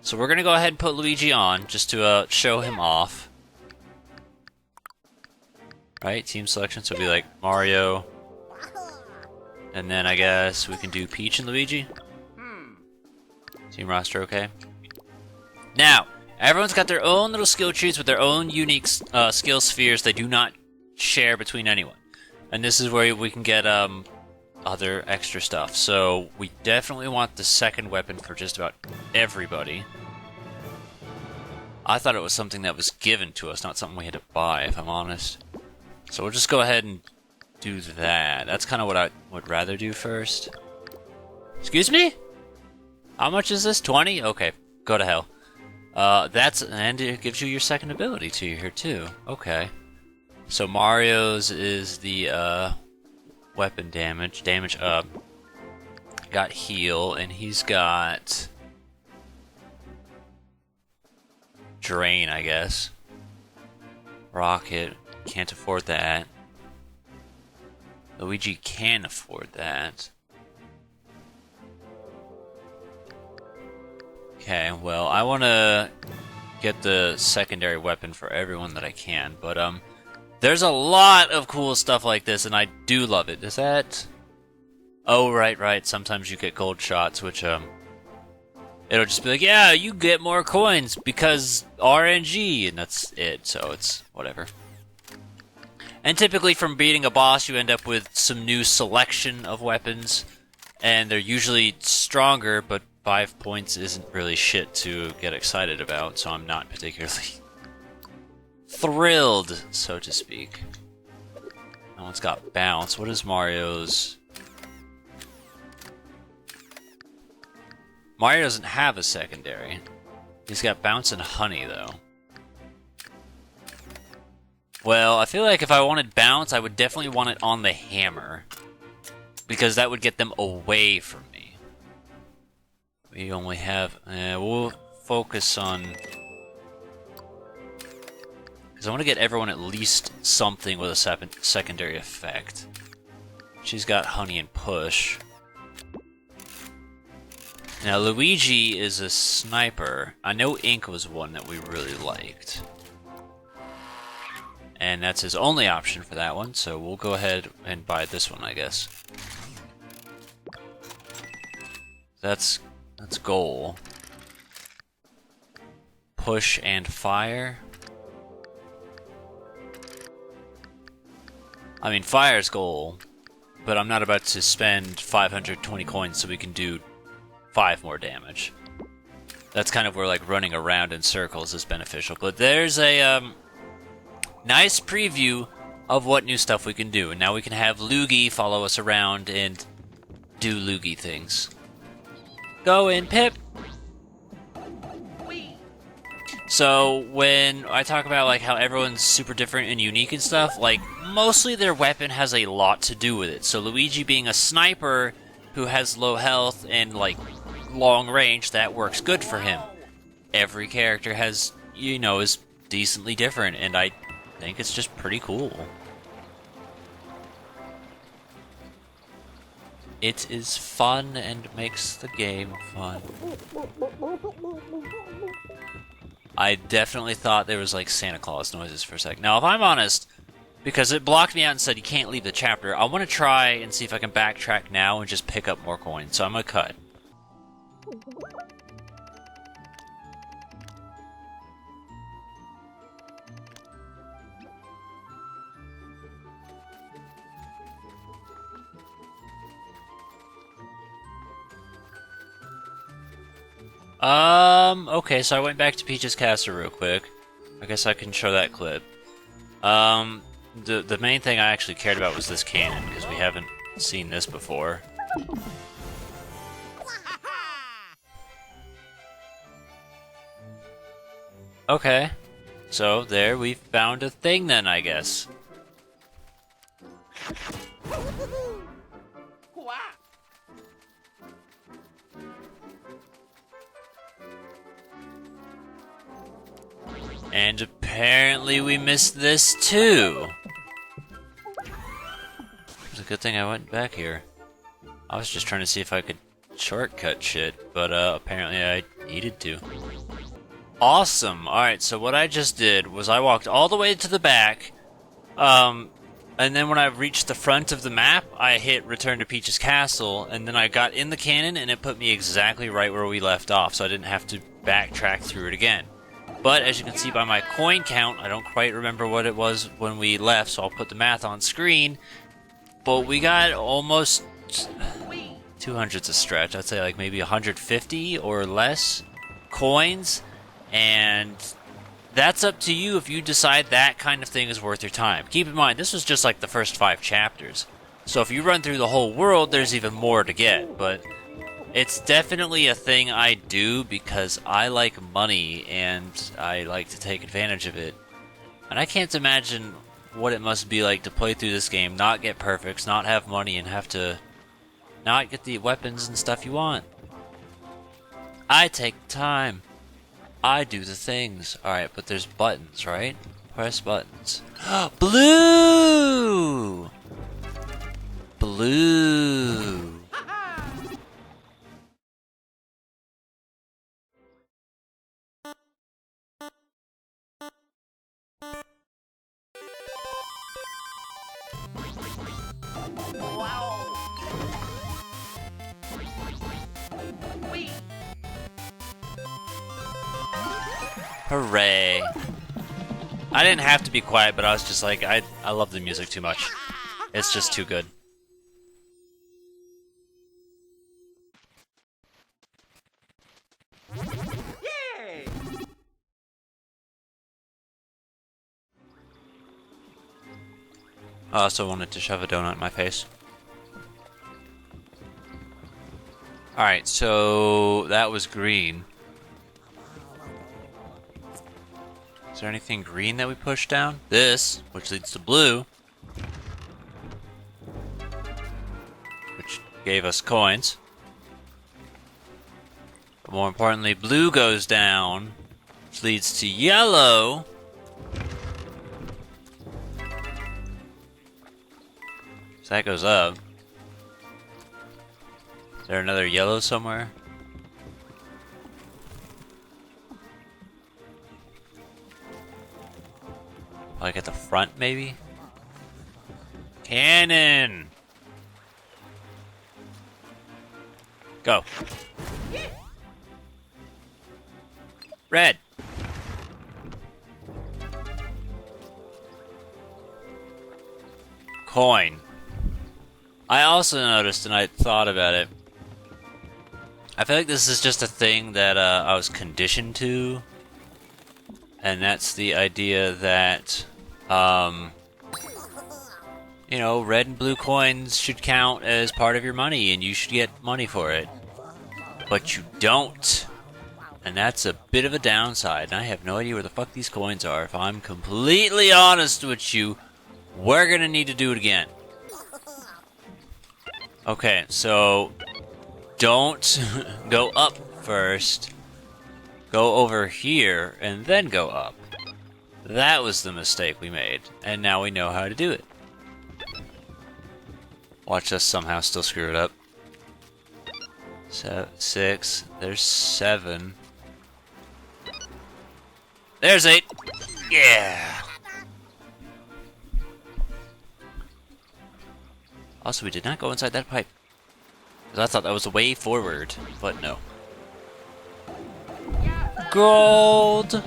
So we're gonna go ahead and put Luigi on, just to show him off. Right, team selection, so it'll be like Mario. And then I guess we can do Peach and Luigi. Team roster, okay. Now, everyone's got their own little skill trees with their own unique skill spheres they do not share between anyone. And this is where we can get other extra stuff. So we definitely want the second weapon for just about everybody. I thought it was something that was given to us, not something we had to buy, if I'm honest. So we'll just go ahead and do that. That's kind of what I would rather do first. Excuse me? How much is this? 20? Okay, go to hell. And it gives you your second ability to here too. Okay. So Mario's is the weapon damage. Damage up. Got heal, and he's got drain, I guess. Rocket. Can't afford that. Luigi can afford that. Okay, well, I want to get the secondary weapon for everyone that I can, but there's a lot of cool stuff like this, and I do love it. Is that... Oh, right. Sometimes you get gold shots, which, it'll just be like, yeah, you get more coins because RNG, and that's it, so it's whatever. And typically from beating a boss, you end up with some new selection of weapons, and they're usually stronger, but 5 points isn't really shit to get excited about, so I'm not particularly thrilled, so to speak. That one's got bounce. What is Mario's? Mario doesn't have a secondary. He's got bounce and honey, though. Well, I feel like if I wanted bounce, I would definitely want it on the hammer, because that would get them away from me. We only have... we'll focus on... Because I want to get everyone at least something with a secondary effect. She's got honey and push. Now, Luigi is a sniper. I know Ink was one that we really liked. And that's his only option for that one, so we'll go ahead and buy this one, I guess. That's goal. Push and fire. I mean, fire's goal, but I'm not about to spend 520 coins so we can do 5 more damage. That's kind of where, like, running around in circles is beneficial. But there's a, nice preview of what new stuff we can do. And now we can have Luigi follow us around and do Luigi things. Go in, Pip! So, when I talk about, like, how everyone's super different and unique and stuff, like, mostly their weapon has a lot to do with it. So Luigi being a sniper who has low health and, like, long range, that works good for him. Every character has, you know, is decently different, and I think it's just pretty cool. It is fun and makes the game fun. I definitely thought there was like Santa Claus noises for a sec. Now, if I'm honest, because it blocked me out and said you can't leave the chapter, I want to try and see if I can backtrack now and just pick up more coins. So I'm going to cut. Okay, so I went back to Peach's Castle real quick. I guess I can show that clip. The main thing I actually cared about was this cannon, because we haven't seen this before. Okay, so there we found a thing then, I guess. And apparently we missed this too. It's a good thing I went back here. I was just trying to see if I could shortcut shit, but apparently I needed to. Awesome. Alright, so what I just did was I walked all the way to the back, and then when I reached the front of the map, I hit Return to Peach's Castle, and then I got in the cannon, and it put me exactly right where we left off, so I didn't have to backtrack through it again. But as you can see by my coin count, I don't quite remember what it was when we left, so I'll put the math on screen. But we got almost 200's a stretch. I'd say like maybe 150 or less coins, and that's up to you if you decide that kind of thing is worth your time. Keep in mind, this was just like the first 5 chapters. So if you run through the whole world, there's even more to get, but it's definitely a thing I do because I like money and I like to take advantage of it. And I can't imagine what it must be like to play through this game, not get perfects, not have money, and have to not get the weapons and stuff you want. I take time. I do the things. Alright, but there's buttons, right? Press buttons. Blue! Blue! Hooray. I didn't have to be quiet, but I was just like, I love the music too much. It's just too good. Yay! I also wanted to shove a donut in my face. Alright, so that was green. Is there anything green that we pushed down? This, which leads to blue. Which gave us coins. But more importantly, blue goes down, which leads to yellow. So that goes up. Is there another yellow somewhere? Like at the front, maybe? Cannon! Go. Red. Coin. I also noticed, and I thought about it, I feel like this is just a thing that I was conditioned to, and that's the idea that, you know, red and blue coins should count as part of your money, and you should get money for it. But you don't. And that's a bit of a downside, and I have no idea where the fuck these coins are. If I'm completely honest with you, we're gonna need to do it again. Okay, so don't go up first. Go over here, and then go up. That was the mistake we made, and now we know how to do it. Watch us somehow still screw it up. So, 6, there's 7. There's 8! Yeah! Also, we did not go inside that pipe. Because I thought that was the way forward, but no. Gold!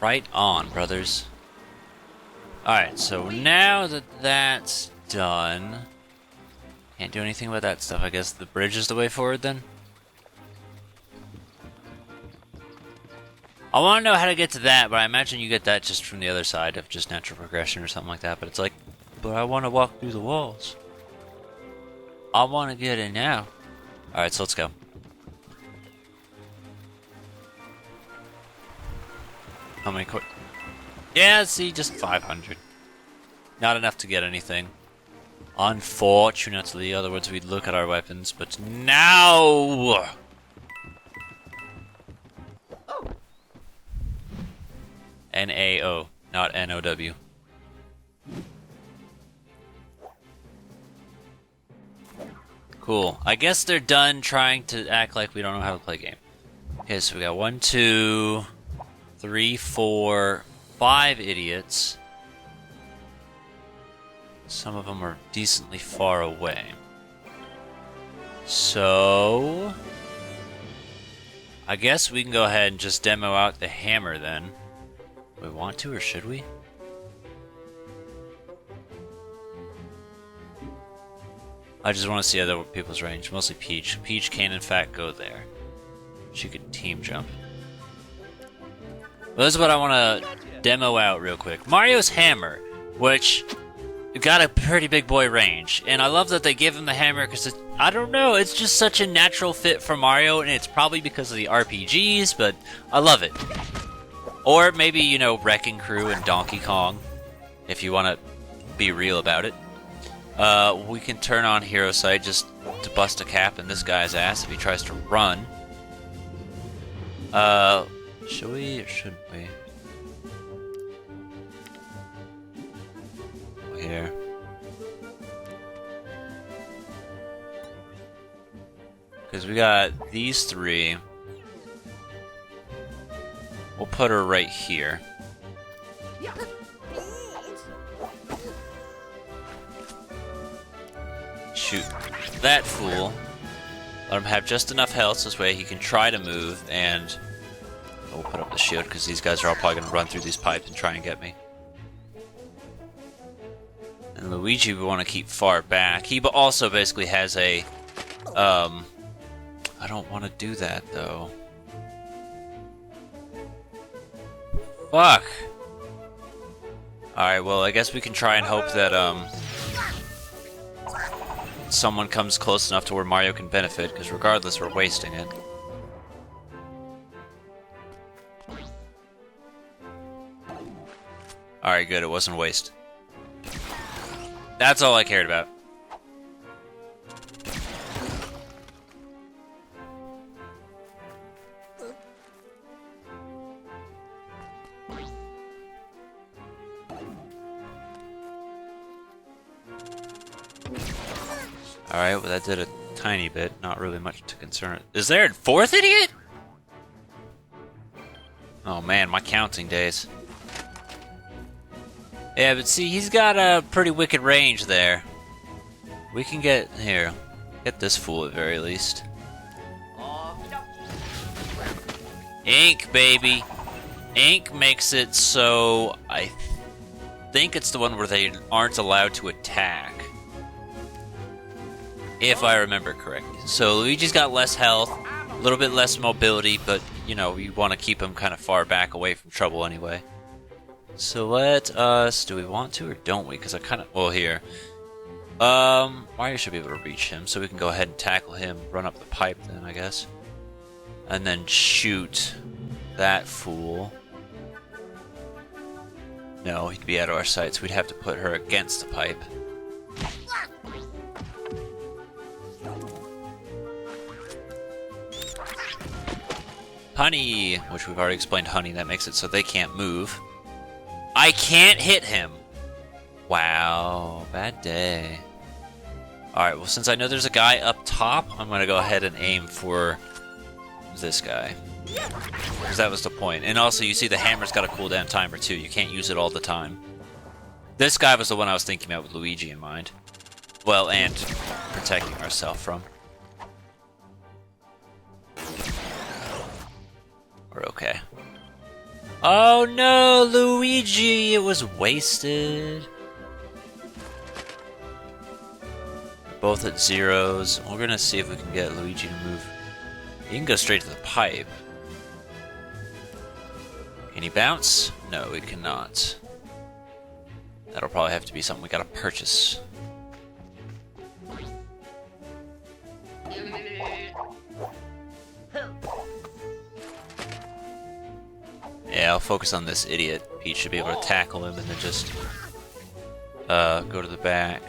Right on, brothers. Alright, so now that that's done... Can't do anything about that stuff. I guess the bridge is the way forward, then? I want to know how to get to that, but I imagine you get that just from the other side of just natural progression or something like that. But it's like, but I want to walk through the walls. I want to get in now. Alright, so let's go. How many Yeah, see, just 500. Not enough to get anything. Unfortunately, otherwise we'd look at our weapons, but now... N-A-O, not N-O-W. Cool. I guess they're done trying to act like we don't know how to play a game. Okay, so we got 1, 2, 3, 4, 5 idiots. Some of them are decently far away. So I guess we can go ahead and just demo out the hammer then. Do we want to, or should we? I just want to see other people's range. Mostly Peach. Peach can, in fact, go there. She could team jump. Well, this is what I want to demo out real quick. Mario's hammer, which got a pretty big boy range. And I love that they give him the hammer because, I don't know, it's just such a natural fit for Mario. And it's probably because of the RPGs, but I love it. Or maybe, you know, Wrecking Crew and Donkey Kong, if you want to be real about it. We can turn on Hero Sight just to bust a cap in this guy's ass if he tries to run. Should we or shouldn't we? Here. Because we got these three. We'll put her right here. Shoot that fool. Let him have just enough health so this way he can try to move, and we'll put up the shield because these guys are all probably going to run through these pipes and try and get me. And Luigi we want to keep far back. He also basically has a I don't want to do that though. Fuck. Alright, well I guess we can try and hope that someone comes close enough to where Mario can benefit, because regardless, we're wasting it. Alright, good, it wasn't a waste. That's all I cared about. Alright, well that did a tiny bit, not really much to concern. Is there a fourth idiot? Oh man, my counting days. Yeah, but see, he's got a pretty wicked range there. We can get this fool at very least. Ink, baby. Ink makes it so I think it's the one where they aren't allowed to attack. If I remember correctly. So Luigi's got less health, a little bit less mobility, but, you know, you want to keep him kind of far back away from trouble anyway. So let us... Do we want to or don't we? Because I kind of... Well, here. Mario should be able to reach him, so we can go ahead and tackle him, run up the pipe then, I guess. And then shoot that fool. No, he'd be out of our sight, so we'd have to put her against the pipe. Honey, which we've already explained honey, that makes it so they can't move. I can't hit him! Wow, bad day. Alright, well since I know there's a guy up top, I'm gonna go ahead and aim for this guy. Because that was the point. And also, you see the hammer's got a cooldown timer too, you can't use it all the time. This guy was the one I was thinking about with Luigi in mind. Well, and protecting ourselves from. We're okay. Oh no, Luigi! It was wasted. We're both at zeros. We're gonna see if we can get Luigi to move. He can go straight to the pipe. Can he bounce? No, we cannot. That'll probably have to be something we gotta purchase. Yeah, I'll focus on this idiot. Peach should be able to tackle him and then just go to the back.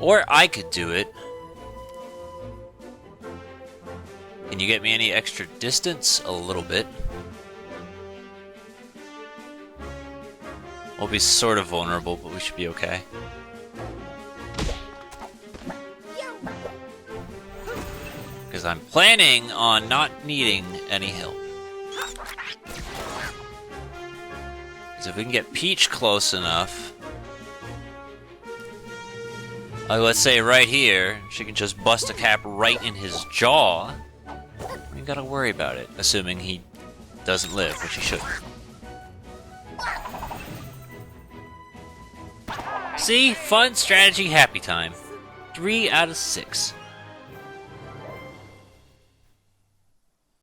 Or I could do it. Can you get me any extra distance? A little bit. We'll be sort of vulnerable, but we should be okay. because I'm planning on not needing any help. So if we can get Peach close enough, like let's say right here, she can just bust a cap right in his jaw. We ain't gotta worry about it, assuming he doesn't live, which he shouldn't. See? Fun strategy, happy time. 3 out of 6.